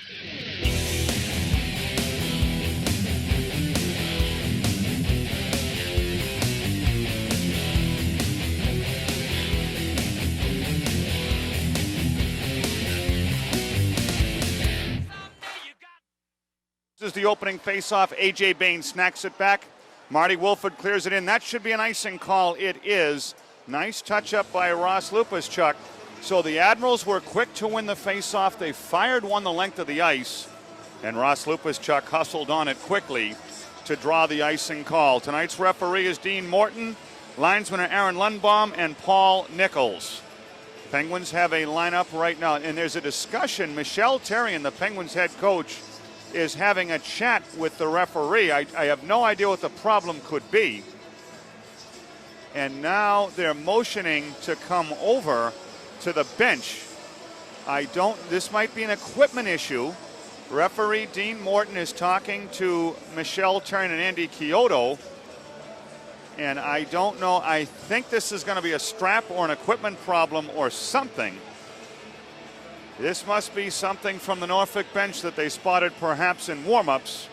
This is the opening faceoff. A.J. Bain snacks it back. Marty Wolford clears it in. That should be an icing call. It is. Nice touch-up by Ross Lupaschuk. So the Admirals were quick to win the faceoff. They fired one the length of the ice, and Ross Lupaschuk hustled on it quickly to draw the icing call. Tonight's referee is Dean Morton. Linesmen are Aaron Lundbaum and Paul Nichols. Penguins have a lineup right now, and there's a discussion. Michelle Therrien, the Penguins head coach, is having a chat with the referee. I have no idea what the problem could be. And now they're motioning to come over to the bench. This might be an equipment issue. Referee Dean Morton is talking to Michelle Therrien and Andy Chiodo. And I don't know, I think this is going to be a strap or an equipment problem or something. This must be something from the Norfolk bench that they spotted perhaps in warm-ups.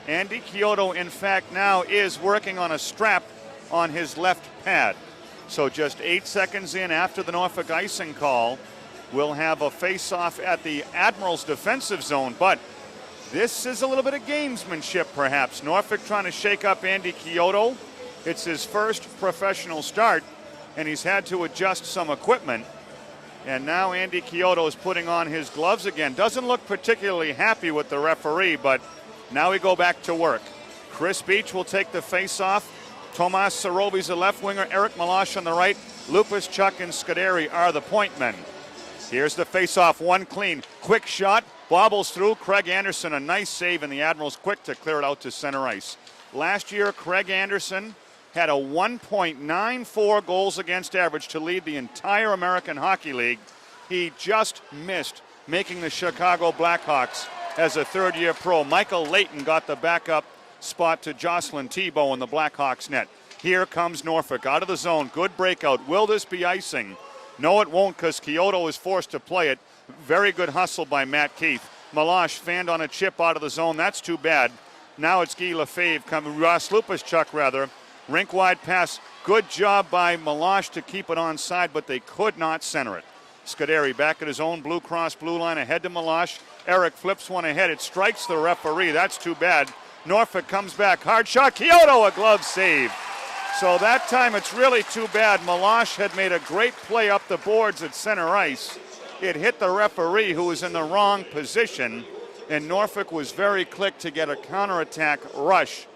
Andy Chiodo, in fact, now is working on a strap on his left pad. So just 8 seconds in after the Norfolk icing call, we'll have a face-off at the Admirals defensive zone. But this is a little bit of gamesmanship, perhaps. Norfolk trying to shake up Andy Chiodo. It's his first professional start, and he's had to adjust some equipment. And now Andy Chiodo is putting on his gloves again. Doesn't look particularly happy with the referee, but now we go back to work. Chris Beach will take the face-off. Tomas Sarovi's the left winger. Eric Malash on the right. Lupaschuk and Scuderi are the point men. Here's the face-off. One clean. Quick shot. Bobbles through. Craig Anderson, a nice save, and the Admirals quick to clear it out to center ice. Last year, Craig Anderson had a 1.94 goals against average to lead the entire American Hockey League. He just missed making the Chicago Blackhawks as a third-year pro. Michael Layton got the backup spot to Jocelyn Thibault in the Blackhawks net. Here comes Norfolk out of the zone. Good breakout. Will this be icing? No, it won't, because Chiodo is forced to play it. Very good hustle by Matt Keith. Malash fanned on a chip out of the zone. That's too bad. Now it's Guy Lefebvre coming. Ross Lupaschuk, rather. Rink-wide pass. Good job by Malash to keep it onside, but they could not center it. Scuderi back at his own Blue Cross blue line ahead to Malash. Eric flips one ahead. It strikes the referee. That's too bad. Norfolk comes back. Hard shot. Chiodo, a glove save. So that time it's really too bad. Malash had made a great play up the boards at center ice. It hit the referee, who was in the wrong position, and Norfolk was very quick to get a counterattack rush.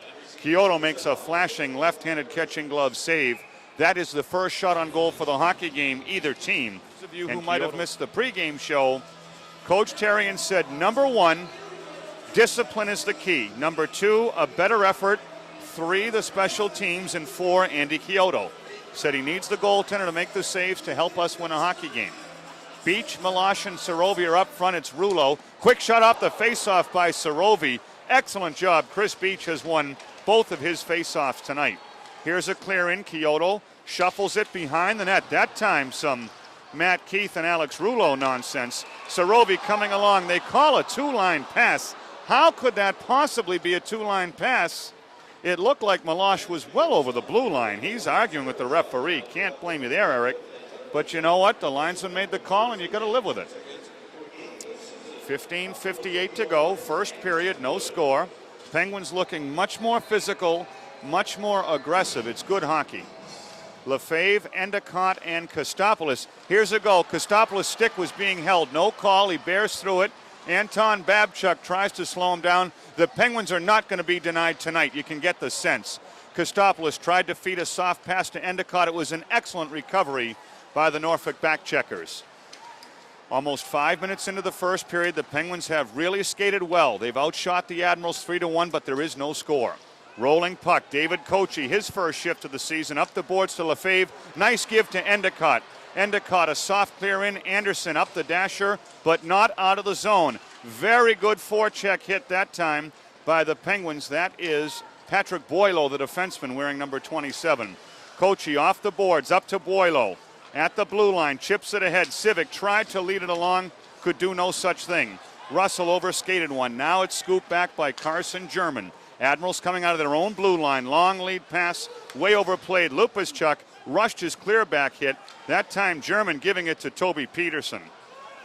Chiodo makes a flashing left-handed catching glove save. That is the first shot on goal for the hockey game, either team. Those of you who might have missed the pregame show, Coach Therrien said, number one, discipline is the key. Number two, a better effort. 3, the special teams, and 4, Andy Chiodo. Said he needs the goaltender to make the saves to help us win a hockey game. Beach, Malash, and Sarovi are up front. It's Rouleau. Quick shot off the faceoff by Sarovi. Excellent job. Chris Beach has won both of his faceoffs tonight. Here's a clear in. Chiodo shuffles it behind the net. That time some Matt Keith and Alex Rouleau nonsense. Sarovi coming along. They call a two-line pass. How could that possibly be a two-line pass? It looked like Malash was well over the blue line. He's arguing with the referee. Can't blame you there, Eric. But you know what? The linesman made the call, and you got to live with it. 15:58 to go. First period, no score. Penguins looking much more physical, much more aggressive. It's good hockey. Lefebvre, Endicott, and Kostopoulos. Here's a goal. Kostopoulos' stick was being held. No call. He bears through it. Anton Babchuk tries to slow him down. The Penguins are not going to be denied tonight. You can get the sense. Kostopoulos tried to feed a soft pass to Endicott. It was an excellent recovery by the Norfolk backcheckers. Almost 5 minutes into the first period, the Penguins have really skated well. They've outshot the Admirals 3-1, but there is no score. Rolling puck, David Kochi, his first shift of the season, up the boards to Lefebvre. Nice give to Endicott. Endicott, a soft clear in. Anderson up the dasher, but not out of the zone. Very good forecheck hit that time by the Penguins. That is Patrick Boileau, the defenseman, wearing number 27. Kochi off the boards, up to Boileau. At the blue line, chips it ahead. Civic tried to lead it along, could do no such thing. Russell overskated one. Now it's scooped back by Carson German. Admirals coming out of their own blue line. Long lead pass, way overplayed. Lupaschuk rushed his clear back hit. That time German giving it to Toby Peterson.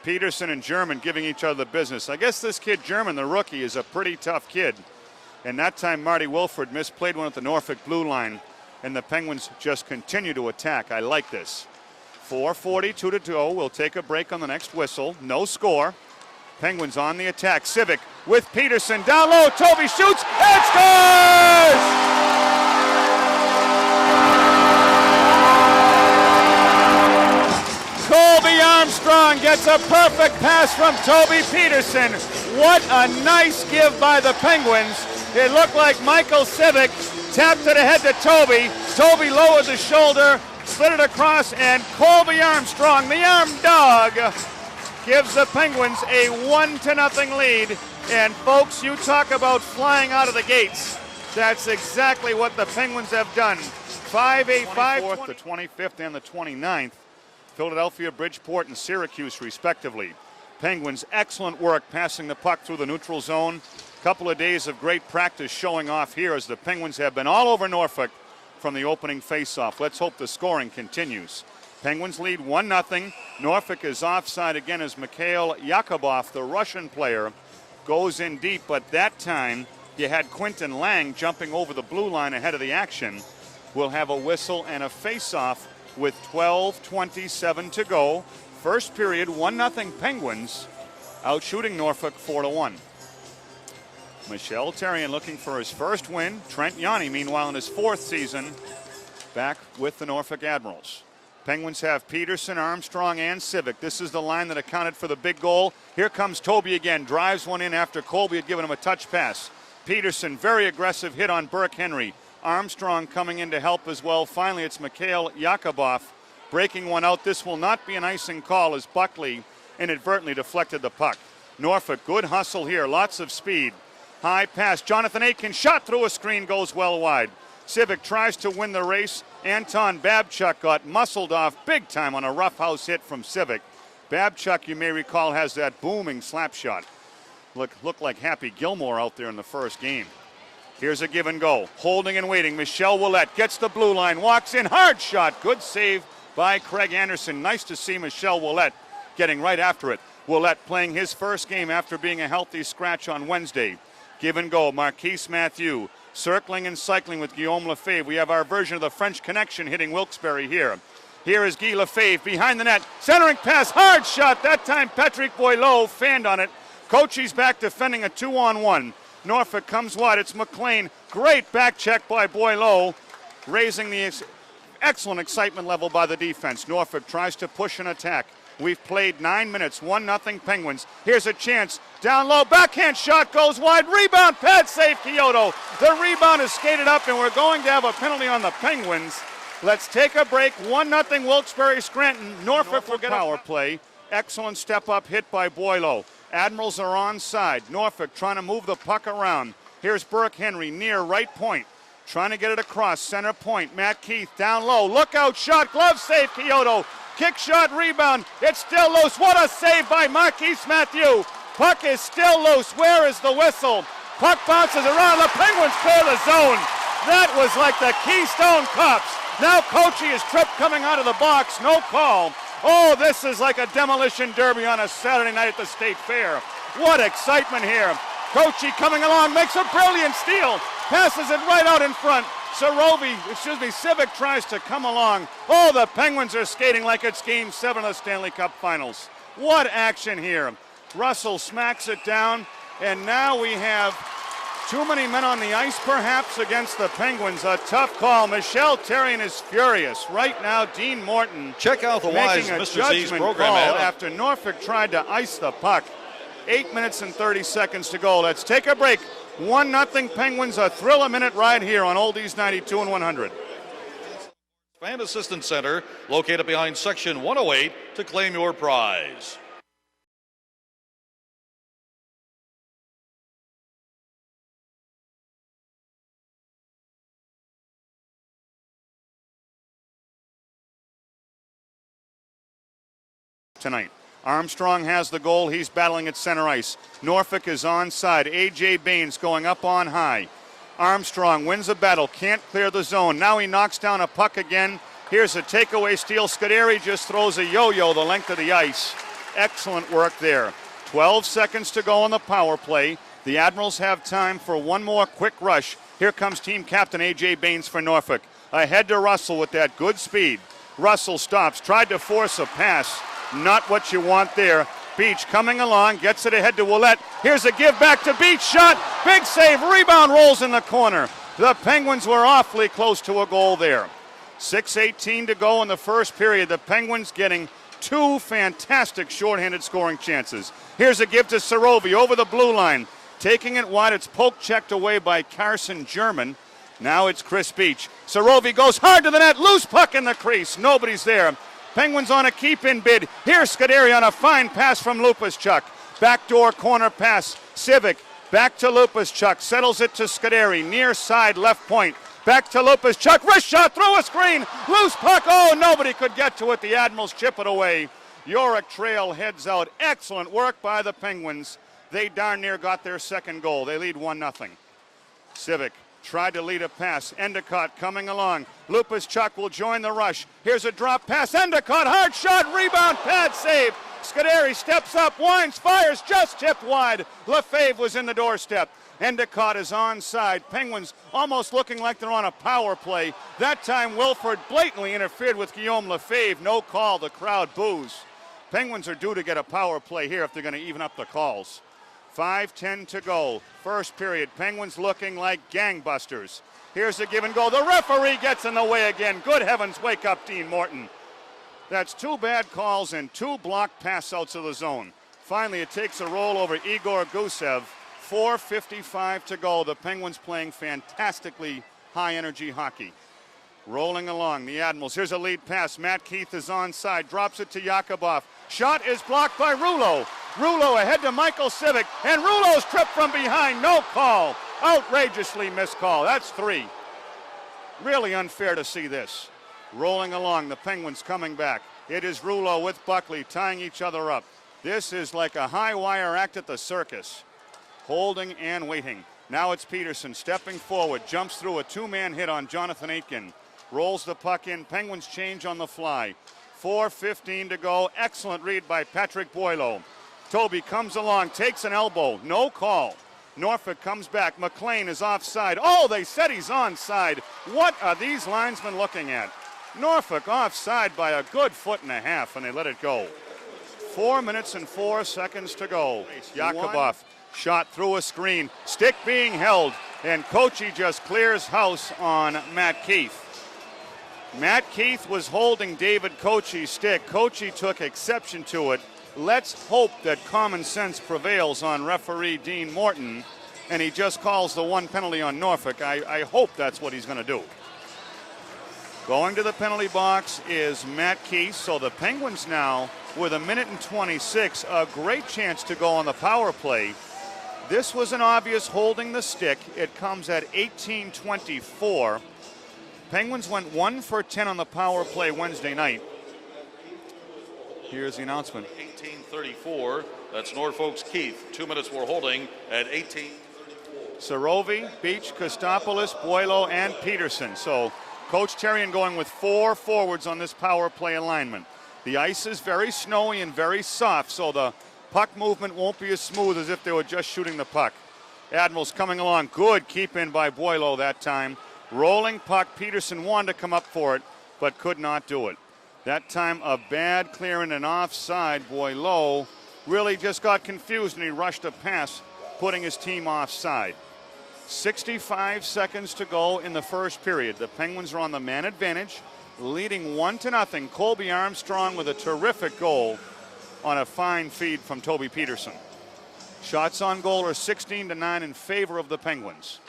Peterson and German giving each other the business. I guess this kid German, the rookie, is a pretty tough kid. And that time Marty Wilford misplayed one at the Norfolk blue line. And the Penguins just continue to attack. I like this. 4:42 to go. We'll take a break on the next whistle. No score. Penguins on the attack. Civic with Peterson. Down low. Toby shoots and scores! Colby Armstrong gets a perfect pass from Toby Peterson. What a nice give by the Penguins. It looked like Michael Civic tapped it ahead to Toby. Toby lowered the shoulder, slid it across, and Colby Armstrong, the arm dog, gives the Penguins a 1-0 lead. And folks, you talk about flying out of the gates. That's exactly what the Penguins have done. 5-8-5, the 25th and the 29th. Philadelphia, Bridgeport, and Syracuse, respectively. Penguins, excellent work passing the puck through the neutral zone. Couple of days of great practice showing off here as the Penguins have been all over Norfolk from the opening faceoff. Let's hope the scoring continues. Penguins lead 1-0. Norfolk is offside again as Mikhail Yakubov, the Russian player, goes in deep, but that time you had Quinton Lang jumping over the blue line ahead of the action. We'll have a whistle and a faceoff with 12:27 to go. First period, 1-0 Penguins, out shooting Norfolk 4-1. Michel Therrien looking for his first win. Trent Yanni, meanwhile, in his fourth season, back with the Norfolk Admirals. Penguins have Peterson, Armstrong, and Civic. This is the line that accounted for the big goal. Here comes Toby again, drives one in after Colby had given him a touch pass. Peterson, very aggressive hit on Burke Henry. Armstrong coming in to help as well. Finally, it's Mikhail Yakubov breaking one out. This will not be an icing call as Buckley inadvertently deflected the puck. Norfolk, good hustle here, lots of speed. High pass, Jonathan Aitken shot through a screen, goes well wide. Civic tries to win the race. Anton Babchuk got muscled off big time on a roughhouse hit from Civic. Babchuk, you may recall, has that booming slap shot. Looked like Happy Gilmore out there in the first game. Here's a give and go. Holding and waiting. Michel Ouellette gets the blue line, walks in, hard shot. Good save by Craig Anderson. Nice to see Michel Ouellette getting right after it. Ouellette playing his first game after being a healthy scratch on Wednesday. Give and go. Marquise Mathieu circling and cycling with Guillaume Lefebvre. We have our version of the French Connection hitting Wilkes-Barre here. Here is Guy Lefebvre behind the net. Centering pass, hard shot. That time Patrick Boileau fanned on it. Cochise back defending a 2-on-1. Norfolk comes wide. It's McLean. Great back check by Boileau, raising the excellent excitement level by the defense. Norfolk tries to push an attack. We've played 9 minutes, 1-0 Penguins. Here's a chance. Down low, backhand shot goes wide. Rebound, pad save, Chiodo. The rebound is skated up, and we're going to have a penalty on the Penguins. Let's take a break. 1-0 Wilkes-Barre Scranton. Norfolk will get a power play. Excellent step-up hit by Boileau. Admirals are onside. Norfolk trying to move the puck around. Here's Burke Henry near right point. Trying to get it across center point. Matt Keith down low. Look out, shot, glove save, Chiodo. Kick shot, rebound. It's still loose. What a save by Marquise Mathieu. Puck is still loose. Where is the whistle? Puck bounces around. The Penguins clear the zone. That was like the Keystone Cops. Now Cochise is tripped coming out of the box. No call. Oh, this is like a demolition derby on a Saturday night at the State Fair. What excitement here. Cochise coming along, makes a brilliant steal. Passes it right out in front. Civic tries to come along. Oh, the Penguins are skating like it's Game 7 of the Stanley Cup Finals. What action here. Russell smacks it down, and now we have too many men on the ice, perhaps, against the Penguins. A tough call. Michel Therrien is furious. Right now, Dean Morton check out the making a Mr. Z's judgment program call after Norfolk tried to ice the puck. 8 minutes and 30 seconds to go. Let's take a break. 1-0 Penguins, a thrill-a-minute ride here on Oldies 92 and 100. Fan Assistance Center, located behind Section 108, to claim your prize. Tonight. Armstrong has the goal. He's battling at center ice. Norfolk is onside. A.J. Baines going up on high. Armstrong wins the battle, can't clear the zone. Now he knocks down a puck again. Here's a takeaway steal. Scuderi just throws a yo-yo the length of the ice. Excellent work there. 12 seconds to go on the power play. The Admirals have time for one more quick rush. Here comes team captain A.J. Baines for Norfolk. Ahead to Russell with that good speed. Russell stops, tried to force a pass. Not what you want there. Beach coming along, gets it ahead to Willett. Here's a give back to Beach, shot, big save, rebound rolls in the corner. The Penguins were awfully close to a goal there. 6:18 to go in the first period. The Penguins getting two fantastic shorthanded scoring chances. Here's a give to Sarovi over the blue line. Taking it wide, it's poke checked away by Carson German. Now it's Chris Beach. Sarovi goes hard to the net, loose puck in the crease. Nobody's there. Penguins on a keep-in bid. Here's Scuderi on a fine pass from Lupaschuk. Backdoor corner pass. Civic back to Lupaschuk. Settles it to Scuderi. Near side left point. Back to Lupaschuk. Wrist shot through a screen. Loose puck. Oh, nobody could get to it. The Admirals chip it away. Yorick Trail heads out. Excellent work by the Penguins. They darn near got their second goal. They lead 1-0. Civic tried to lead a pass. Endicott coming along. Lupaschuk will join the rush. Here's a drop pass. Endicott, hard shot, rebound, pad save. Scuderi steps up, winds, fires, just tipped wide. Lefebvre was in the doorstep. Endicott is onside. Penguins almost looking like they're on a power play. That time Wilford blatantly interfered with Guillaume Lefebvre. No call, the crowd boos. Penguins are due to get a power play here if they're going to even up the calls. 5:10 to go. First period. Penguins looking like gangbusters. Here's a give and go. The referee gets in the way again. Good heavens, wake up, Dean Morton. That's two bad calls and two blocked pass outs of the zone. Finally, it takes a roll over Igor Gusev. 4:55 to go. The Penguins playing fantastically high-energy hockey. Rolling along, the Admirals. Here's a lead pass. Matt Keith is onside. Drops it to Yakubov. Shot is blocked by Rouleau. Rouleau ahead to Michael Civic. And Rouleau's tripped from behind. No call. Outrageously missed call. That's 3. Really unfair to see this. Rolling along, the Penguins coming back. It is Rouleau with Buckley tying each other up. This is like a high wire act at the circus. Holding and waiting. Now it's Peterson stepping forward. Jumps through a two-man hit on Jonathan Aitken. Rolls the puck in. Penguins change on the fly. 4:15 to go. Excellent read by Patrick Boileau. Toby comes along, takes an elbow. No call. Norfolk comes back. McLean is offside. Oh, they said he's onside. What are these linesmen looking at? Norfolk offside by a good 1.5 feet, and they let it go. 4 minutes and 4 seconds to go. Yakubov shot through a screen. Stick being held, and Kochi just clears house on Matt Keith. Matt Keith was holding David Kochi's stick. Kochi took exception to it. Let's hope that common sense prevails on referee Dean Morton, and he just calls the one penalty on Norfolk. I hope that's what he's going to do. Going to the penalty box is Matt Keith. So the Penguins now, with 1:26, a great chance to go on the power play. This was an obvious holding the stick. It comes at 18:24. Penguins went 1 for 10 on the power play Wednesday night. Here's the announcement. 18:34. That's Norfolk's Keith. 2 minutes we're holding at 18. Sarovi, Beach, Kostopoulos, Boileau, and Peterson. So Coach Terrian going with 4 forwards on this power play alignment. The ice is very snowy and very soft, so the puck movement won't be as smooth as if they were just shooting the puck. Admirals coming along. Good keep in by Boileau that time. Rolling puck. Peterson wanted to come up for it, but could not do it. That time a bad clearing and offside. Boileau really just got confused and he rushed a pass, putting his team offside. 65 seconds to go in the first period. The Penguins are on the man advantage, leading 1-0. Colby Armstrong with a terrific goal on a fine feed from Toby Peterson. Shots on goal are 16-9 in favor of the Penguins.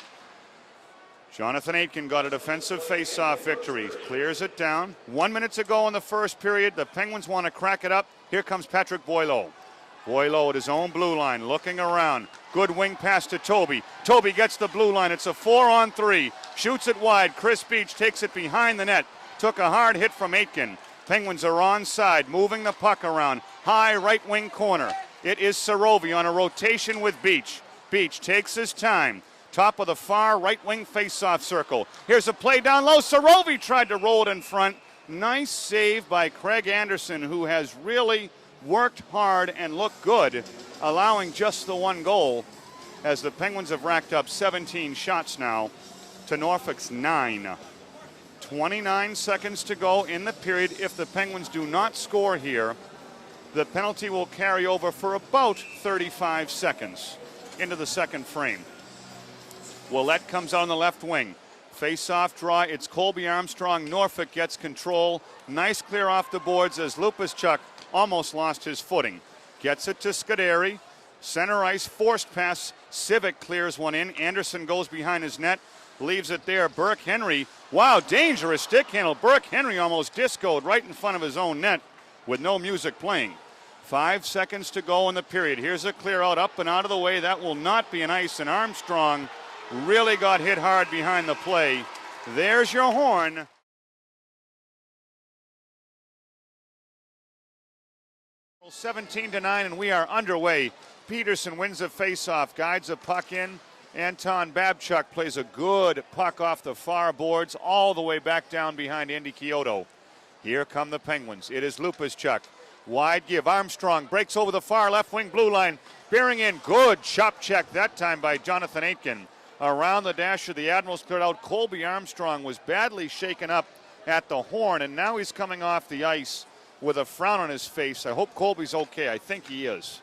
Jonathan Aitken got a defensive face-off victory. Clears it down. 1 minute to go in the first period. The Penguins want to crack it up. Here comes Patrick Boileau. Boileau at his own blue line, looking around. Good wing pass to Toby. Toby gets the blue line. It's a 4-on-3. Shoots it wide. Chris Beach takes it behind the net. Took a hard hit from Aitken. Penguins are onside, moving the puck around. High right wing corner. It is Sarovi on a rotation with Beach. Beach takes his time. Top of the far right wing face-off circle. Here's a play down low. Sarovi tried to roll it in front. Nice save by Craig Anderson, who has really worked hard and looked good, allowing just the one goal, as the Penguins have racked up 17 shots now to Norfolk's 9. 29 seconds to go in the period. If the Penguins do not score here, the penalty will carry over for about 35 seconds into the second frame. Willette comes out on the left wing. Face-off draw. It's Colby Armstrong. Norfolk gets control. Nice clear off the boards as Lupuschuk almost lost his footing. Gets it to Scuderi. Center ice, forced pass. Civic clears one in. Anderson goes behind his net. Leaves it there. Burke Henry. Wow, dangerous stick handle. Burke Henry almost discoed right in front of his own net with no music playing. 5 seconds to go in the period. Here's a clear out, up and out of the way. That will not be an ice, and Armstrong really got hit hard behind the play. There's your horn. Well, 17-9, and we are underway. Peterson wins the faceoff, guides a puck in. Anton Babchuk plays a good puck off the far boards all the way back down behind Andy Chiodo. Here come the Penguins. It is Lupuschuk. Wide give. Armstrong breaks over the far left wing blue line. Bearing in. Good chop check that time by Jonathan Aitken. Around the dasher, the Admirals cleared out. Colby Armstrong was badly shaken up at the horn, and now he's coming off the ice with a frown on his face. I hope Colby's okay. I think he is.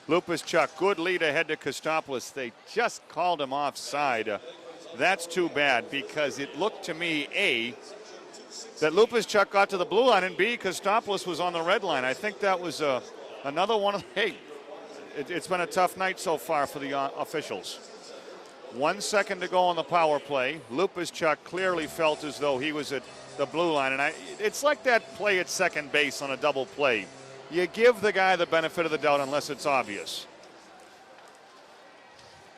Lupuschuk, good lead ahead to Kostopoulos. They just called him offside. That's too bad, because it looked to me, A, that Lupuschuk got to the blue line, and B, Kostopoulos was on the red line. I think that was another one of, hey, it's been a tough night so far for the officials. 1 second to go on the power play. Lupuschuk clearly felt as though he was at the blue line, and it's like that play at second base on a double play. You give the guy the benefit of the doubt unless it's obvious.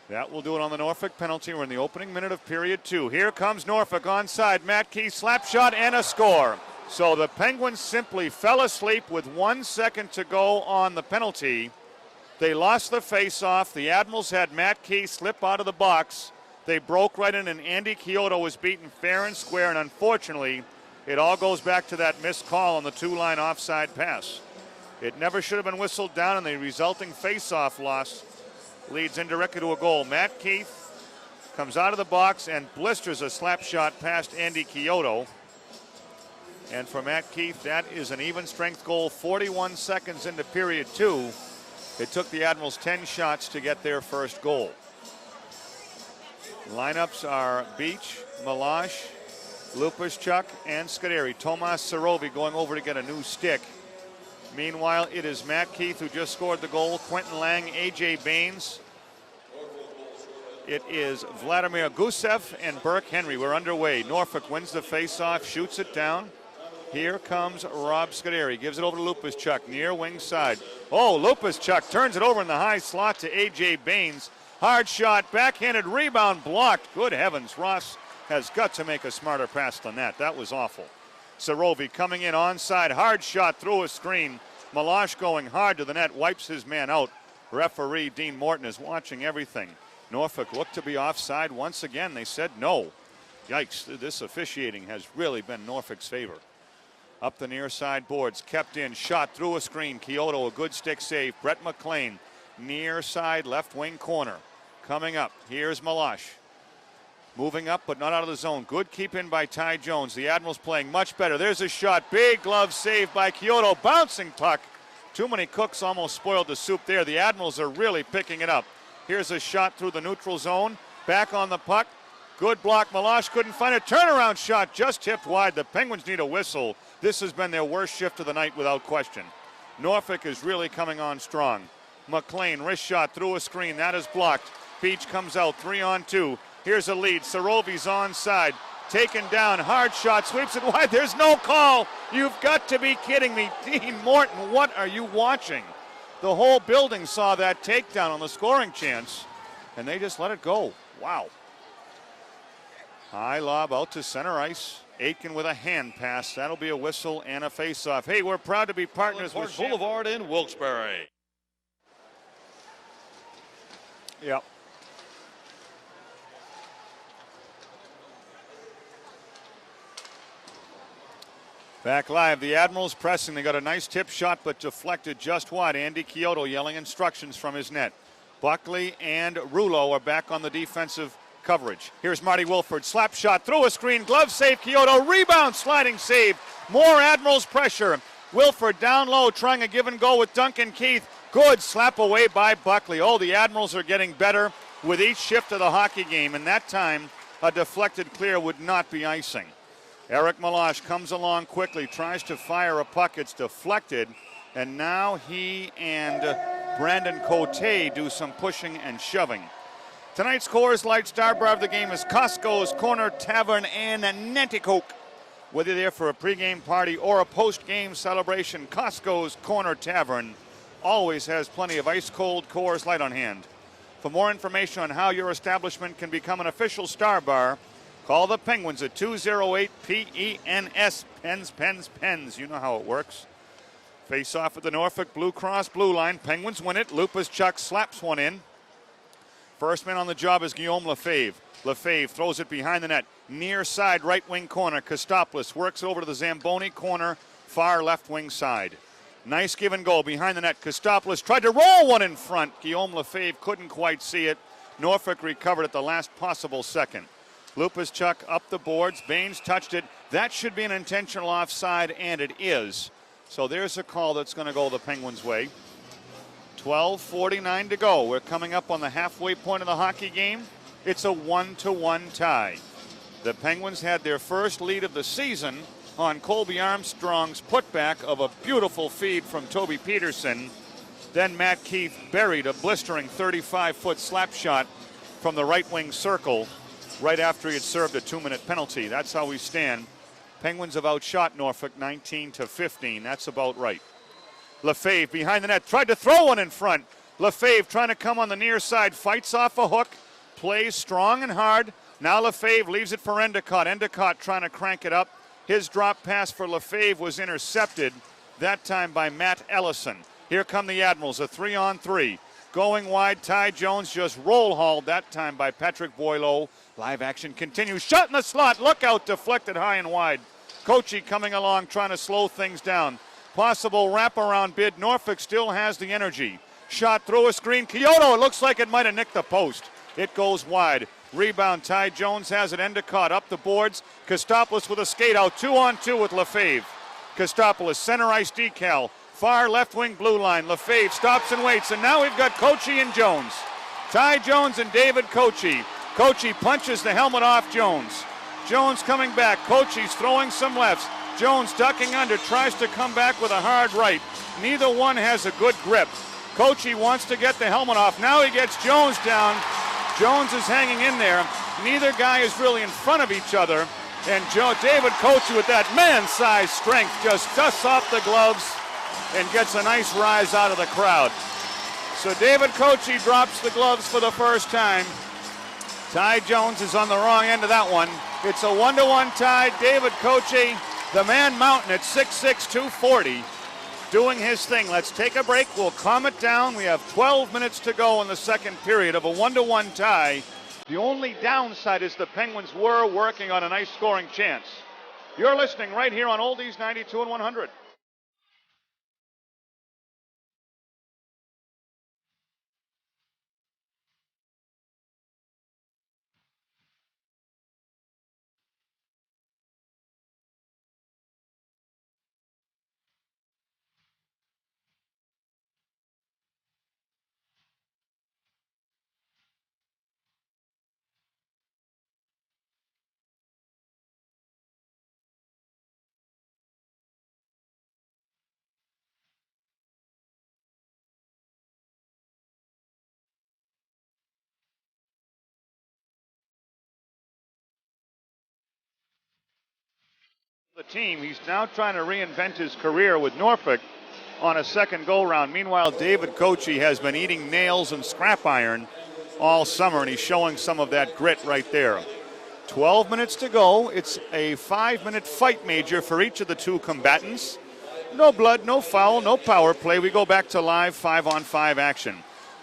That will do it on the Norfolk penalty. We're in the opening minute of period 2. Here comes Norfolk onside. Matt Keith slap shot and a score. So the Penguins simply fell asleep with 1 second to go on the penalty. They lost the face-off. The Admirals had Matt Keith slip out of the box. They broke right in, and Andy Chiodo was beaten fair and square, and unfortunately, it all goes back to that missed call on the two-line offside pass. It never should have been whistled down, and the resulting face-off loss leads indirectly to a goal. Matt Keith comes out of the box and blisters a slap shot past Andy Chiodo. And for Matt Keith, that is an even strength goal. 41 seconds into period 2. It took the Admirals 10 shots to get their first goal. Lineups are Beach, Malash, Lupuschuk, and Scuderi. Tomas Sarovi going over to get a new stick. Meanwhile, it is Matt Keith who just scored the goal. Quentin Lang, A.J. Baines. It is Vladimir Gusev and Burke Henry. We're underway. Norfolk wins the faceoff, shoots it down. Here comes Rob Scuderi. Gives it over to Lupuschuk, near wing side. Oh, Lupuschuk turns it over in the high slot to A.J. Baines. Hard shot, backhanded rebound, blocked. Good heavens, Ross has got to make a smarter pass than that. That was awful. Sarovi coming in onside, hard shot through a screen. Malash going hard to the net, wipes his man out. Referee Dean Morton is watching everything. Norfolk looked to be offside once again. They said no. Yikes, this officiating has really been Norfolk's favor. Up the near side boards, kept in, shot through a screen. Chiodo, a good stick save. Brett McLean, near side left wing corner. Coming up, here's Malash. Moving up, but not out of the zone. Good keep in by Ty Jones. The Admirals playing much better. There's a shot. Big glove save by Chiodo. Bouncing puck. Too many cooks almost spoiled the soup there. The Admirals are really picking it up. Here's a shot through the neutral zone. Back on the puck. Good block. Malash couldn't find a turnaround shot. Just tipped wide. The Penguins need a whistle. This has been their worst shift of the night without question. Norfolk is really coming on strong. McLean, wrist shot through a screen. That is blocked. Beach comes out 3-on-2. Here's a lead. Sarovi's onside. Taken down. Hard shot. Sweeps it wide. There's no call. You've got to be kidding me. Dean Morton, what are you watching? The whole building saw that takedown on the scoring chance, and they just let it go. Wow. High lob out to center ice. Aitken with a hand pass. That'll be a whistle and a face-off. Hey, we're proud to be partners with Boulevard in Wilkes-Barre. Yep. Back live, the Admirals pressing. They got a nice tip shot, but deflected just wide. Andy Chiodo yelling instructions from his net. Buckley and Rouleau are back on the defensive coverage. Here's Marty Wilford. Slap shot through a screen. Glove save. Chiodo. Rebound. Sliding save. More Admirals pressure. Wilford down low trying a give and go with Duncan Keith. Good slap away by Buckley. Oh, the Admirals are getting better with each shift of the hockey game. And that time, a deflected clear would not be icing. Eric Meloche comes along quickly. Tries to fire a puck. It's deflected. And now he and Brandon Cote do some pushing and shoving. Tonight's Coors Light star bar of the game is Costco's Corner Tavern in Nanticoke. Whether you're there for a pregame party or a postgame celebration, Costco's Corner Tavern always has plenty of ice-cold Coors Light on hand. For more information on how your establishment can become an official star bar, call the Penguins at 208-PENS. Pens. You know how it works. Face-off at the Norfolk Blue Cross blue line. Penguins win it. Lupus Chuck slaps one in. First man on the job is Guillaume Lefebvre. Lefebvre throws it behind the net. Near side right wing corner. Kostopoulos works over to the Zamboni corner, far left wing side. Nice give and go behind the net. Kostopoulos tried to roll one in front. Guillaume Lefebvre couldn't quite see it. Norfolk recovered at the last possible second. Lupus Chuck up the boards. Baines touched it. That should be an intentional offside, and it is. So there's a call that's going to go the Penguins' way. 12:49 to go. We're coming up on the halfway point of the hockey game. It's a 1-1 tie. The Penguins had their first lead of the season on Colby Armstrong's putback of a beautiful feed from Toby Peterson. Then Matt Keith buried a blistering 35-foot slap shot from the right wing circle right after he had served a 2-minute penalty. That's how we stand. Penguins have outshot Norfolk 19-15. That's about right. Lefebvre behind the net, tried to throw one in front. Lefebvre trying to come on the near side, fights off a hook, plays strong and hard. Now Lefebvre leaves it for Endicott. Endicott trying to crank it up. His drop pass for Lefebvre was intercepted, that time by Matt Ellison. Here come the Admirals, a 3-on-3. Going wide, Ty Jones just roll hauled, that time by Patrick Boileau. Live action continues. Shot in the slot. Look out. Deflected high and wide. Kochi coming along trying to slow things down. Possible wraparound bid. Norfolk still has the energy. Shot through a screen. Chiodo, it looks like it might have nicked the post. It goes wide. Rebound. Ty Jones has it. Endicott up the boards. Kostopoulos with a skate out. 2-on-2 with Lefebvre. Kostopoulos center ice decal. Far left wing blue line. Lefebvre stops and waits. And now we've got Kochi and Jones. Ty Jones and David Kochi. Kochi punches the helmet off Jones. Jones coming back. Kochi's throwing some lefts. Jones ducking under, tries to come back with a hard right. Neither one has a good grip. Kochi wants to get the helmet off. Now he gets Jones down. Jones is hanging in there. Neither guy is really in front of each other. And David Kochi with that man-sized strength just dusts off the gloves and gets a nice rise out of the crowd. So David Kochi drops the gloves for the first time. Ty Jones is on the wrong end of that one. It's a 1-1 tie. David Kochi, the man mountain at 6'6", 240, doing his thing. Let's take a break. We'll calm it down. We have 12 minutes to go in the second period of a 1-1 tie. The only downside is the Penguins were working on a nice scoring chance. You're listening right here on Oldies 92 and 100. The team, he's now trying to reinvent his career with Norfolk on a second go-round. Meanwhile, David Kochi has been eating nails and scrap iron all summer, and he's showing some of that grit right there. 12 minutes to go. It's a 5-minute fight major for each of the two combatants. No blood, no foul, no power play. We go back to live 5-on-5 action.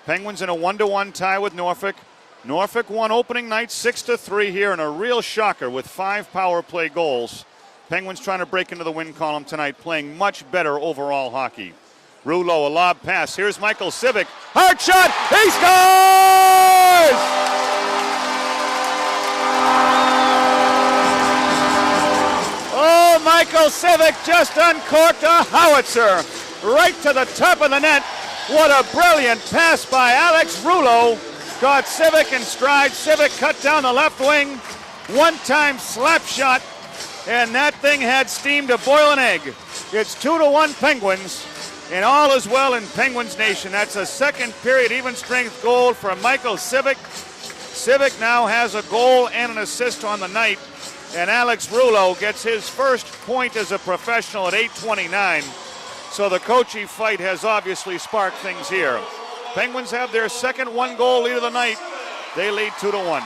Penguins in a 1-1 tie with Norfolk. Norfolk won opening night 6-3 here in a real shocker with 5 power play goals. Penguins trying to break into the win column tonight, playing much better overall hockey. Rouleau, a lob pass. Here's Michael Civic. Hard shot. He scores! Oh, Michael Civic just uncorked a howitzer right to the top of the net. What a brilliant pass by Alex Rouleau. Got Civic in stride. Civic cut down the left wing. One-time slap shot. And that thing had steam to boil an egg. It's 2-1 Penguins. And all is well in Penguins Nation. That's a second period even strength goal for Michael Civic. Civic now has a goal and an assist on the night. And Alex Rouleau gets his first point as a professional at 8:29. So the Kochi fight has obviously sparked things here. Penguins have their second 1-goal lead of the night. They lead 2-1.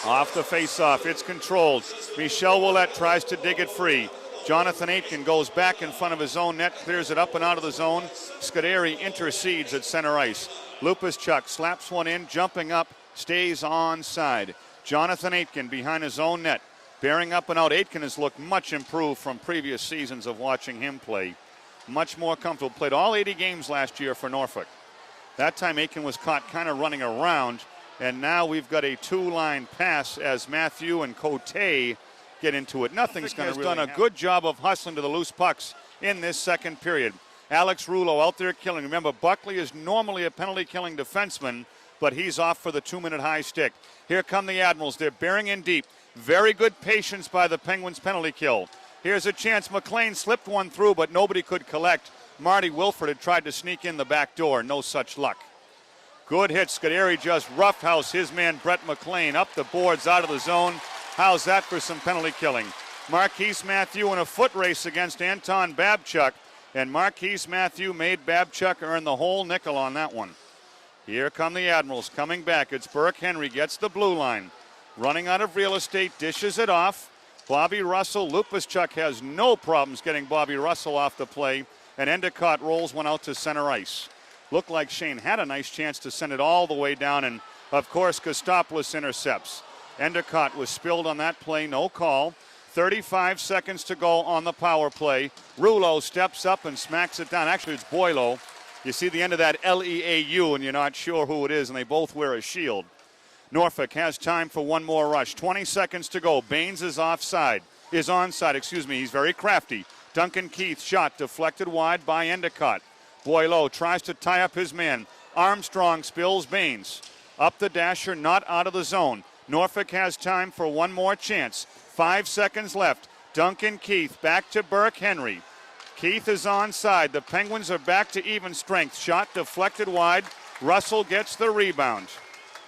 Off the face-off, it's controlled. Michel Ouellette tries to dig it free. Jonathan Aitken goes back in front of his own net, clears it up and out of the zone. Scuderi intercedes at center ice. Lupashchuk slaps one in, jumping up, stays onside. Jonathan Aitken behind his own net, bearing up and out. Aitken has looked much improved from previous seasons of watching him play. Much more comfortable. Played all 80 games last year for Norfolk. That time Aitken was caught kind of running around, and now we've got a 2-line pass as Matthew and Cote get into it. Nothing's going to really done a good job of hustling to the loose pucks in this second period. Alex Rouleau out there killing. Remember, Buckley is normally a penalty-killing defenseman, but he's off for the 2-minute high stick. Here come the Admirals. They're bearing in deep. Very good patience by the Penguins penalty kill. Here's a chance. McLean slipped one through, but nobody could collect. Marty Wilford had tried to sneak in the back door. No such luck. Good hit. Scuderi just roughhouse his man Brett McLean up the boards out of the zone. How's that for some penalty killing? Marquise Matthew in a foot race against Anton Babchuk, and Marquise Matthew made Babchuk earn the whole nickel on that one. Here come the Admirals coming back. It's Burke Henry, gets the blue line. Running out of real estate, dishes it off. Bobby Russell, Lupashchuk has no problems getting Bobby Russell off the play, and Endicott rolls one out to center ice. Looked like Shane had a nice chance to send it all the way down, and of course Kostopoulos intercepts. Endicott was spilled on that play, no call. 35 seconds to go on the power play. Rouleau steps up and smacks it down. Actually, it's Boileau. You see the end of that L-E-A-U, and you're not sure who it is, and they both wear a shield. Norfolk has time for one more rush. 20 seconds to go. Baines is onside. He's very crafty. Duncan Keith shot deflected wide by Endicott. Boileau tries to tie up his man. Armstrong spills Baines. Up the dasher, not out of the zone. Norfolk has time for one more chance. 5 seconds left. Duncan Keith back to Burke Henry. Keith is onside. The Penguins are back to even strength. Shot deflected wide. Russell gets the rebound.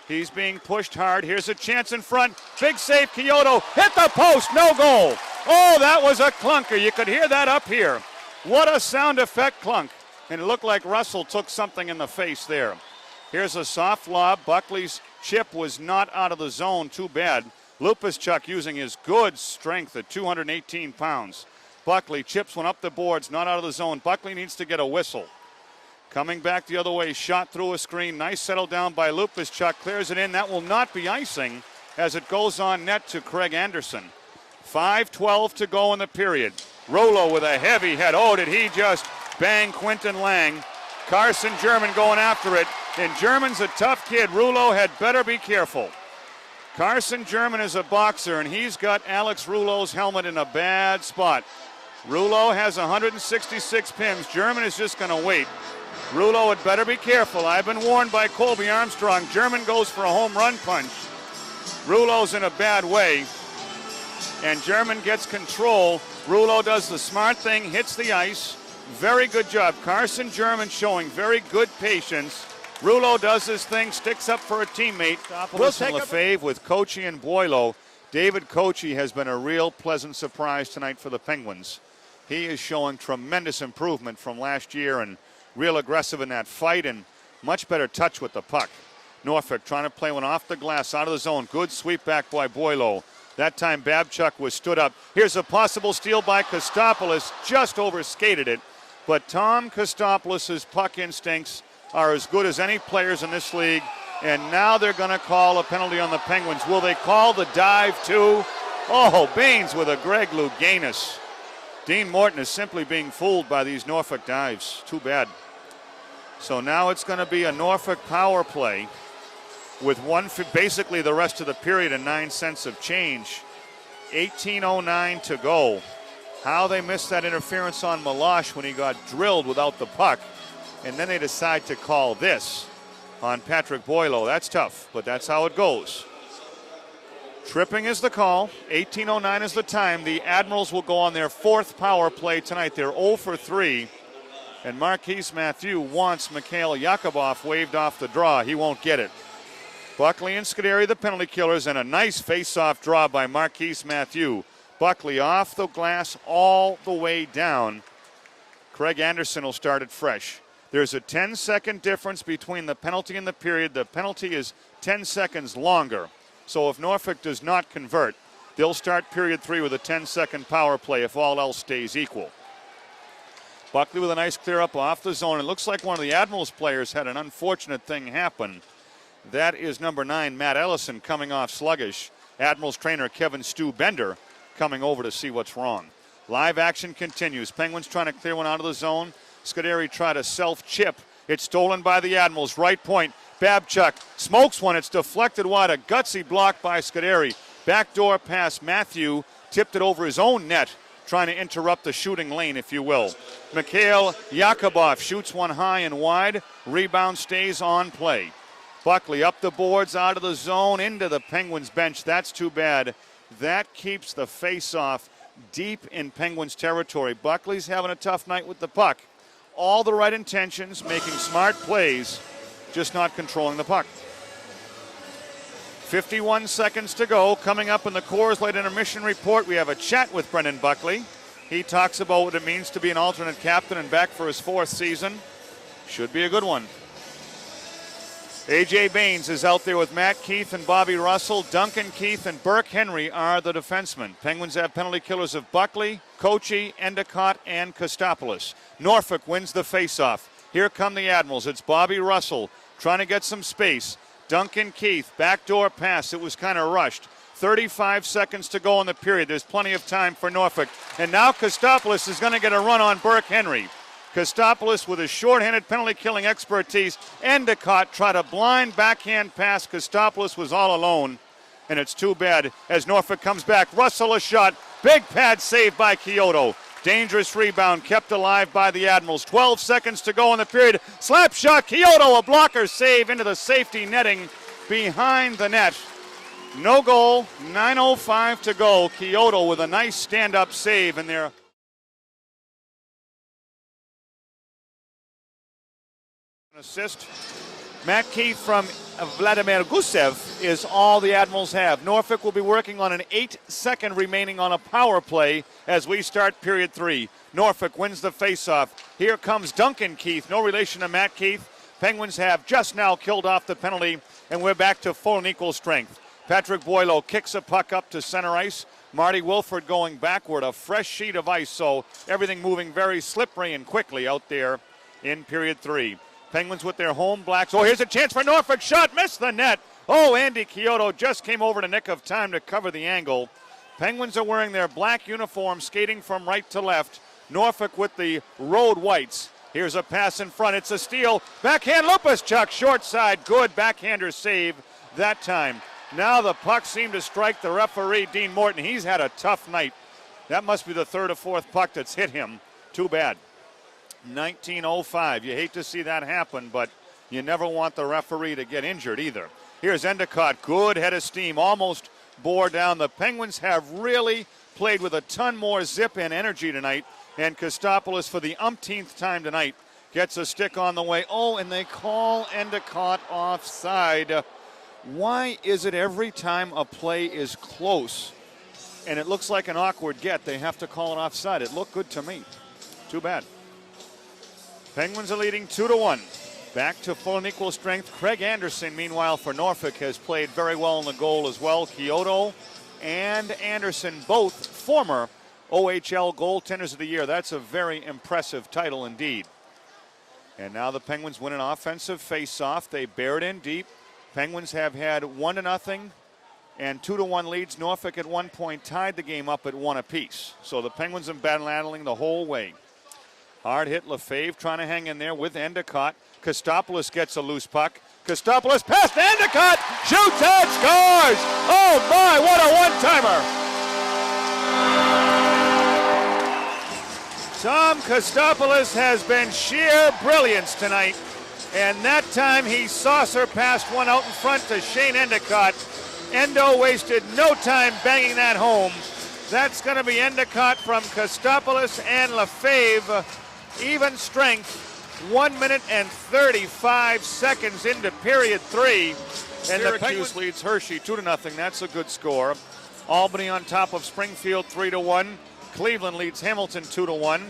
He's being pushed hard. Here's a chance in front. Big save, Chiodo. Hit the post, no goal. Oh, that was a clunker. You could hear that up here. What a sound effect clunk. And it looked like Russell took something in the face there. Here's a soft lob. Buckley's chip was not out of the zone. Too bad. Lupashchuk using his good strength at 218 pounds. Buckley chips one up the boards, not out of the zone. Buckley needs to get a whistle. Coming back the other way, shot through a screen. Nice settle down by Lupashchuk. Clears it in. That will not be icing as it goes on net to Craig Anderson. 5:12 to go in the period. Rouleau with a heavy head. Oh, did he just bang Quinton Lang. Carson German going after it. And German's a tough kid. Rouleau had better be careful. Carson German is a boxer, and he's got Alex Rouleau's helmet in a bad spot. Rouleau has 166 pims. German is just going to wait. Rouleau had better be careful. I've been warned by Colby Armstrong. German goes for a home run punch. Rouleau's in a bad way, and German gets control. Rouleau does the smart thing, hits the ice. Very good job. Carson German showing very good patience. Rouleau does his thing, sticks up for a teammate. Wilson Lefebvre with Kochi and Boileau. David Kochi has been a real pleasant surprise tonight for the Penguins. He is showing tremendous improvement from last year and real aggressive in that fight and much better touch with the puck. Norfolk trying to play one off the glass, out of the zone. Good sweep back by Boileau. That time Babchuk was stood up. Here's a possible steal by Kostopoulos, just overskated it. But Tom Kostopoulos' puck instincts are as good as any players in this league. And now they're going to call a penalty on the Penguins. Will they call the dive too? Oh, Baines with a Greg Louganis. Dean Morton is simply being fooled by these Norfolk dives. Too bad. So now it's going to be a Norfolk power play with basically the rest of the period and 9 cents of change. 18:09 to go. How they missed that interference on Milosh when he got drilled without the puck. And then they decide to call this on Patrick Boileau. That's tough, but that's how it goes. Tripping is the call. 18:09 is the time. The Admirals will go on their 4th power play tonight. They're 0 for 3. And Marquise Mathieu wants Mikhail Yakubov waved off the draw. He won't get it. Buckley and Scuderi, the penalty killers, and a nice face-off draw by Marquise Mathieu. Buckley off the glass all the way down. Craig Anderson will start it fresh. There's a 10-second difference between the penalty and the period. The penalty is 10 seconds longer. So if Norfolk does not convert, they'll start period 3 with a 10-second power play if all else stays equal. Buckley with a nice clear up off the zone. It looks like one of the Admirals players had an unfortunate thing happen. That is number 9, Matt Ellison, coming off sluggish. Admirals trainer Kevin Stu Bender coming over to see what's wrong. Live action continues. Penguins trying to clear one out of the zone. Scuderi tried a self-chip. It's stolen by the Admirals. Right point. Babchuk smokes one. It's deflected wide. A gutsy block by Scuderi. Backdoor pass. Mathieu tipped it over his own net, trying to interrupt the shooting lane, if you will. Mikhail Yakubov shoots one high and wide. Rebound stays on play. Buckley up the boards, out of the zone, into the Penguins bench. That's too bad. That keeps the face-off deep in Penguins territory. Buckley's having a tough night with the puck. All the right intentions, making smart plays, just not controlling the puck. 51 seconds to go. Coming up in the Coors Light intermission report, we have a chat with Brendan Buckley. He talks about what it means to be an alternate captain and back for his 4th season. Should be a good one. A.J. Baines is out there with Matt Keith and Bobby Russell. Duncan Keith and Burke Henry are the defensemen. Penguins have penalty killers of Buckley, Kochi, Endicott, and Kostopoulos. Norfolk wins the faceoff. Here come the Admirals. It's Bobby Russell trying to get some space. Duncan Keith, backdoor pass. It was kind of rushed. 35 seconds to go in the period. There's plenty of time for Norfolk. And now Kostopoulos is going to get a run on Burke Henry. Kostopoulos with his shorthanded penalty-killing expertise. Endicott tried a blind backhand pass. Kostopoulos was all alone, and it's too bad as Norfolk comes back. Russell a shot. Big pad save by Chiodo. Dangerous rebound kept alive by the Admirals. 12 seconds to go in the period. Slap shot. Chiodo, a blocker save into the safety netting behind the net. No goal. 9:05 to go. Chiodo with a nice stand-up save in there. Assist. Matt Keith from Vladimir Gusev is all the Admirals have. Norfolk will be working on an 8-second remaining on a power play as we start period 3. Norfolk wins the faceoff. Here comes Duncan Keith, no relation to Matt Keith. Penguins have just now killed off the penalty, and we're back to full and equal strength. Patrick Boileau kicks a puck up to center ice. Marty Wilford going backward, a fresh sheet of ice, so everything moving very slippery and quickly out there in period 3. Penguins with their home blacks. Oh, here's a chance for Norfolk. Shot, missed the net. Oh, Andy Chiodo just came over in a nick of time to cover the angle. Penguins are wearing their black uniforms, skating from right to left. Norfolk with the road whites. Here's a pass in front. It's a steal. Backhand Lupuschuk, short side. Good backhander save that time. Now the puck seemed to strike the referee, Dean Morton. He's had a tough night. That must be the 3rd or 4th puck that's hit him. Too bad. 19:05. You hate to see that happen, but you never want the referee to get injured either. Here's Endicott. Good head of steam. Almost bore down. The Penguins have really played with a ton more zip and energy tonight. And Kostopoulos, for the umpteenth time tonight, gets a stick on the way. Oh, and they call Endicott offside. Why is it every time a play is close and it looks like an awkward get, they have to call it offside? It looked good to me. Too bad. Penguins are leading 2-1. Back to full and equal strength. Craig Anderson, meanwhile, for Norfolk, has played very well in the goal as well. Chiodo and Anderson, both former OHL goaltenders of the year. That's a very impressive title indeed. And now the Penguins win an offensive face-off. They bear it in deep. Penguins have had 1-0 and 2-1 leads. Norfolk at one point tied the game up at 1 apiece. So the Penguins have been battling the whole way. Hard hit Lefebvre trying to hang in there with Endicott. Kostopoulos gets a loose puck. Kostopoulos past Endicott, shoots and scores! Oh my, what a one-timer! Tom Kostopoulos has been sheer brilliance tonight. And that time he saucer passed one out in front to Shane Endicott. Endo wasted no time banging that home. That's going to be Endicott from Kostopoulos and Lefebvre. Even strength, 1 minute and 35 seconds into period 3. And the Penguins leads Hershey 2-0. That's a good score. Albany on top of Springfield 3-1. Cleveland leads Hamilton 2-1.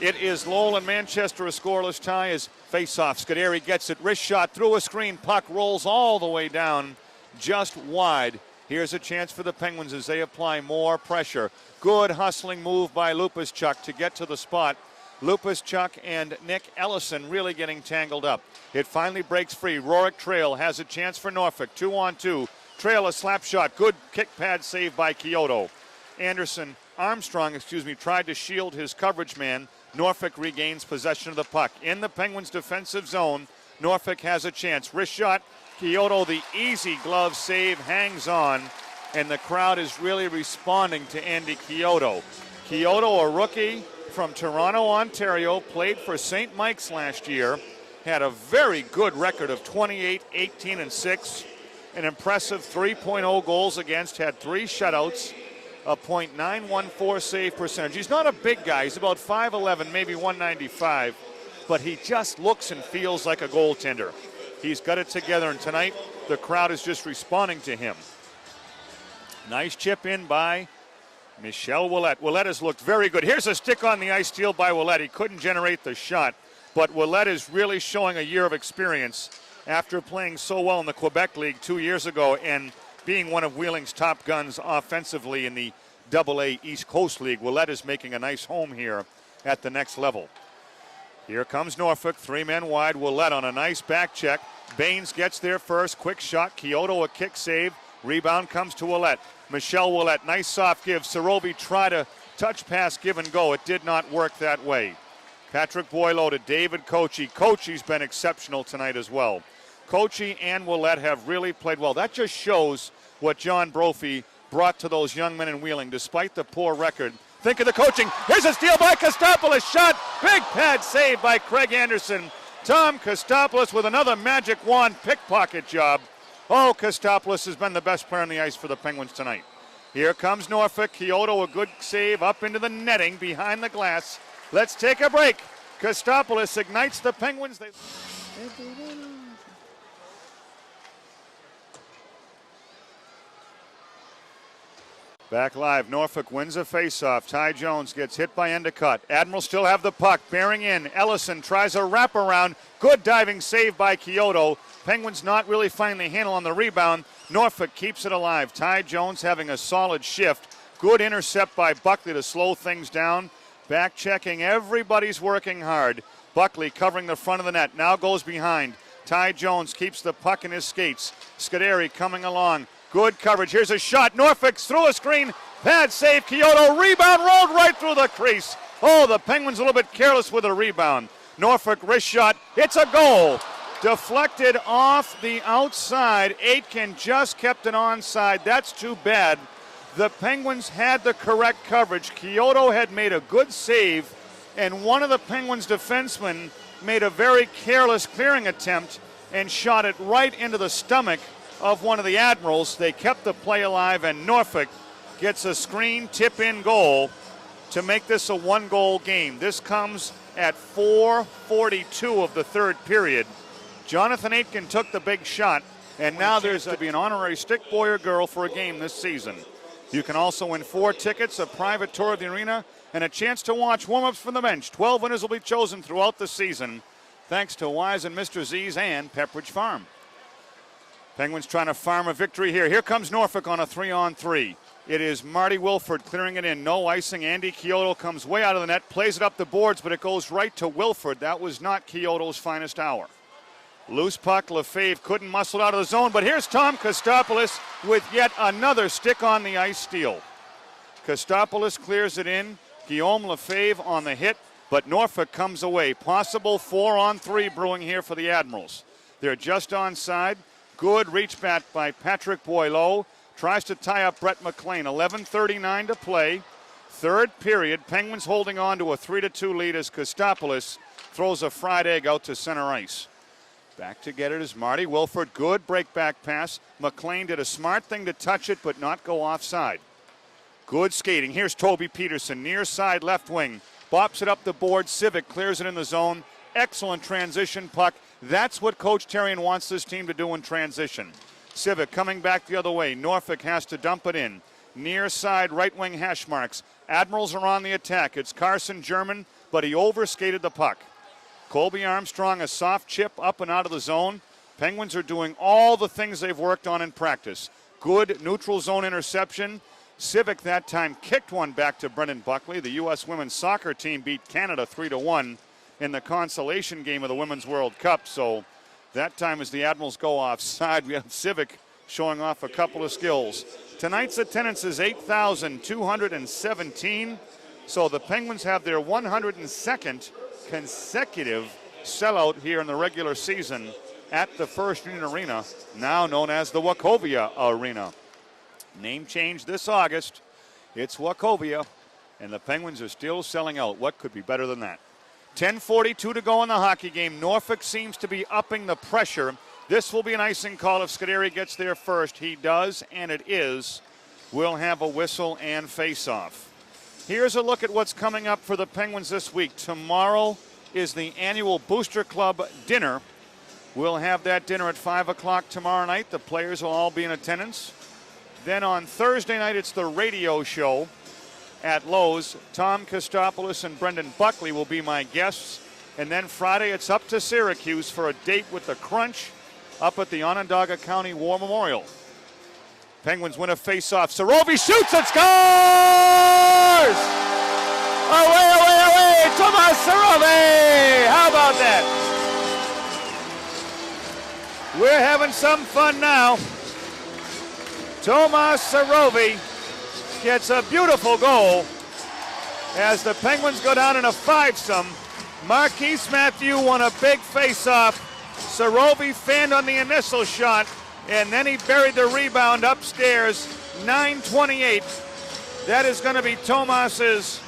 It is Lowell and Manchester a scoreless tie as face-off. Scuderi gets it, wrist shot through a screen, puck rolls all the way down, just wide. Here's a chance for the Penguins as they apply more pressure. Good hustling move by Lupuschuk to get to the spot. Lupuschuk and Nick Ellison really getting tangled up. It finally breaks free. Rorik Trail has a chance for Norfolk, 2-on-2. Trail a slap shot, good kick pad save by Chiodo. Armstrong tried to shield his coverage man. Norfolk regains possession of the puck. In the Penguins' defensive zone, Norfolk has a chance. Wrist shot, Chiodo, the easy glove save, hangs on, and the crowd is really responding to Andy Chiodo. Chiodo, a rookie from Toronto, Ontario, played for St. Mike's last year, had a very good record of 28, 18, and 6, an impressive 3.0 goals against, had 3 shutouts, a .914 save percentage. He's not a big guy. He's about 5'11", maybe 195, but he just looks and feels like a goaltender. He's got it together, and tonight the crowd is just responding to him. Nice chip in by Michel Ouellette. Ouellette has looked very good. Here's a stick on the ice steal by Ouellette. He couldn't generate the shot, but Ouellette is really showing a year of experience after playing so well in the Quebec League 2 years ago and being one of Wheeling's top guns offensively in the AA East Coast League. Ouellette is making a nice home here at the next level. Here comes Norfolk, 3 men wide. Ouellette on a nice back check. Baines gets there first, quick shot. Chiodo a kick save. Rebound comes to Ouellette. Michel Ouellette, nice soft give. Sorobi tried a touch pass, give and go. It did not work that way. Patrick Boileau to David Kochi. Kochi's been exceptional tonight as well. Kochi and Ouellette have really played well. That just shows what John Brophy brought to those young men in Wheeling, despite the poor record. Think of the coaching. Here's a steal by Kostopoulos. Shot. Big pad save by Craig Anderson. Tom Kostopoulos with another magic wand pickpocket job. Oh, Kostopoulos has been the best player on the ice for the Penguins tonight. Here comes Norfolk. Chiodo, a good save up into the netting behind the glass. Let's take a break. Kostopoulos ignites the Penguins. Back live, Norfolk wins a faceoff. Ty Jones gets hit by Endicott. Admirals still have the puck, bearing in. Ellison tries a wraparound. Good diving save by Chiodo. Penguins not really finding the handle on the rebound. Norfolk keeps it alive. Ty Jones having a solid shift. Good intercept by Buckley to slow things down. Back checking, everybody's working hard. Buckley covering the front of the net, now goes behind. Ty Jones keeps the puck in his skates. Scuderi coming along. Good coverage. Here's a shot. Norfolk's through a screen. Pad save. Chiodo. Rebound rolled right through the crease. Oh, the Penguins a little bit careless with a rebound. Norfolk wrist shot. It's a goal. Deflected off the outside. Aitken just kept it onside. That's too bad. The Penguins had the correct coverage. Chiodo had made a good save, and one of the Penguins' defensemen made a very careless clearing attempt and shot it right into the stomach of one of the Admirals. They kept the play alive, and Norfolk gets a screen tip-in goal to make this a one-goal game. This comes at 4:42 of the third period. Jonathan Aitken took the big shot, and now there's to be an honorary stick boy or girl for a game this season. You can also win 4 tickets, a private tour of the arena, and a chance to watch warm-ups from the bench. 12 winners will be chosen throughout the season, thanks to Wise and Mr. Z's and Pepperidge Farm. Penguins trying to farm a victory here. Here comes Norfolk on a 3-on-3. It is Marty Wilford clearing it in. No icing. Andy Chiodo comes way out of the net, plays it up the boards, but it goes right to Wilford. That was not Chiodo's finest hour. Loose puck. Lefebvre couldn't muscle it out of the zone, but here's Tom Kostopoulos with yet another stick on the ice steal. Kostopoulos clears it in. Guillaume Lefebvre on the hit, but Norfolk comes away. Possible 4-on-3 brewing here for the Admirals. They're just onside. Good reach back by Patrick Boileau. Tries to tie up Brett McLean. 11:39 to play. Third period. Penguins holding on to a 3-2 lead as Kostopoulos throws a fried egg out to center ice. Back to get it is Marty Wilford. Good break-back pass. McLean did a smart thing to touch it but not go offside. Good skating. Here's Toby Peterson. Near side left wing. Bops it up the board. Civic clears it in the zone. Excellent transition puck. That's what Coach Terrian wants this team to do in transition. Civic coming back the other way. Norfolk has to dump it in. Near side right wing hash marks. Admirals are on the attack. It's Carson German, but he overskated the puck. Colby Armstrong, a soft chip up and out of the zone. Penguins are doing all the things they've worked on in practice. Good neutral zone interception. Civic that time kicked one back to Brendan Buckley. The U.S. women's soccer team beat Canada 3-1 in the consolation game of the Women's World Cup. So that time as the Admirals go offside, we have Civic showing off a couple of skills. Tonight's attendance is 8,217. So the Penguins have their 102nd consecutive sellout here in the regular season at the First Union Arena, now known as the Wachovia Arena. Name change this August. It's Wachovia, and the Penguins are still selling out. What could be better than that? 10:42 to go in the hockey game. Norfolk seems to be upping the pressure. This will be an icing call if Scuderi gets there first. He does, and it is. We'll have a whistle and face-off. Here's a look at what's coming up for the Penguins this week. Tomorrow is the annual Booster Club dinner. We'll have that dinner at 5 o'clock tomorrow night. The players will all be in attendance. Then on Thursday night, it's the radio show at Lowe's. Tom Kostopoulos and Brendan Buckley will be my guests. And then Friday, it's up to Syracuse for a date with the Crunch up at the Onondaga County War Memorial. Penguins win a face-off. Sarovi shoots and scores! Away, away, away! Tomas Sarovi! How about that? We're having some fun now. Tomas Sarovi gets a beautiful goal as the Penguins go down in a fivesome. Marquise Matthew won a big face-off. Sarovi fanned on the initial shot, and then he buried the rebound upstairs. 9:28. That is going to be Tomas's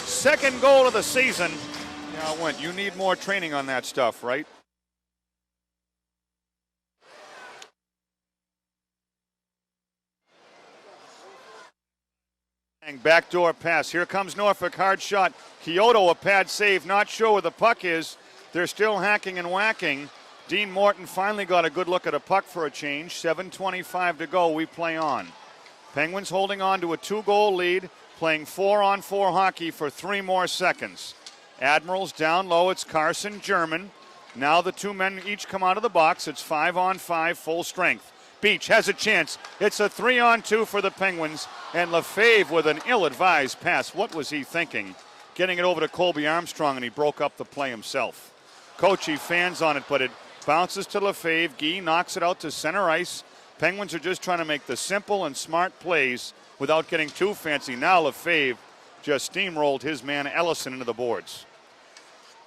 second goal of the season. Now, Went, you need more training on that stuff, right? Backdoor pass. Here comes Norfolk. Hard shot. Chiodo, a pad save. Not sure where the puck is. They're still hacking and whacking. Dean Morton finally got a good look at a puck for a change. 7:25 to go. We play on. Penguins holding on to a 2-goal lead, playing 4-on-4 hockey for 3 more seconds. Admirals down low. It's Carson German. Now the two men each come out of the box. It's 5-on-5, full strength. Beach has a chance. It's a 3-on-2 for the Penguins, and Lefebvre with an ill-advised pass. What was he thinking? Getting it over to Colby Armstrong, and he broke up the play himself. Kochi fans on it, but it bounces to Lefebvre. Guy knocks it out to center ice. Penguins are just trying to make the simple and smart plays without getting too fancy. Now Lefebvre just steamrolled his man Ellison into the boards.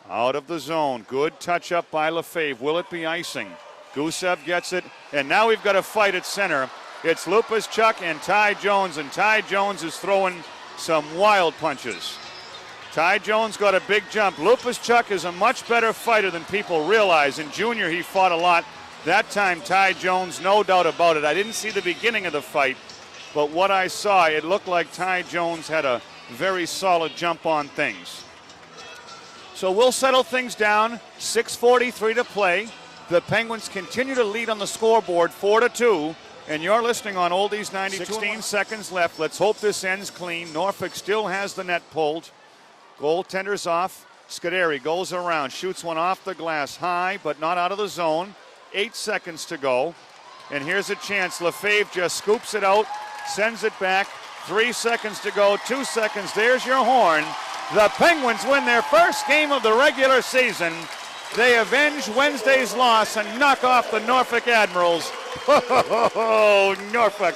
Out of the zone. Good touch up by Lefebvre. Will it be icing? Gusev gets it, and now we've got a fight at center. It's Lupus Chuck and Ty Jones, and Ty Jones is throwing some wild punches. Ty Jones got a big jump. Lupus Chuck is a much better fighter than people realize. In junior, he fought a lot. That time, Ty Jones, no doubt about it. I didn't see the beginning of the fight, but what I saw, it looked like Ty Jones had a very solid jump on things. So we'll settle things down. 6:43 to play. The Penguins continue to lead on the scoreboard 4-2, and you're listening on Oldies 92. 16 seconds left. Let's hope this ends clean. Norfolk still has the net pulled. Goaltender's off. Scuderi goes around, shoots one off the glass high, but not out of the zone. 8 seconds to go. And here's a chance. Lefebvre just scoops it out, sends it back. 3 seconds to go, 2 seconds. There's your horn. The Penguins win their first game of the regular season. They avenge Wednesday's loss and knock off the Norfolk Admirals. Oh, Norfolk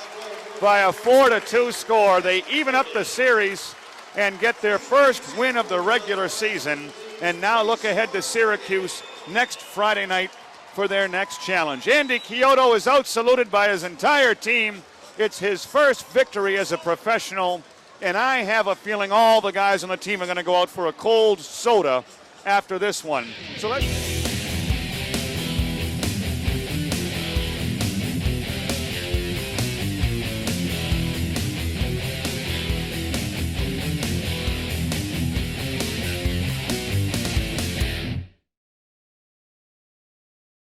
by a 4-2 score. They even up the series and get their first win of the regular season, and now look ahead to Syracuse next Friday night for their next challenge. Andy Chiodo is out saluted by his entire team. It's his first victory as a professional, and I have a feeling all the guys on the team are going to go out for a cold soda after this one. So let's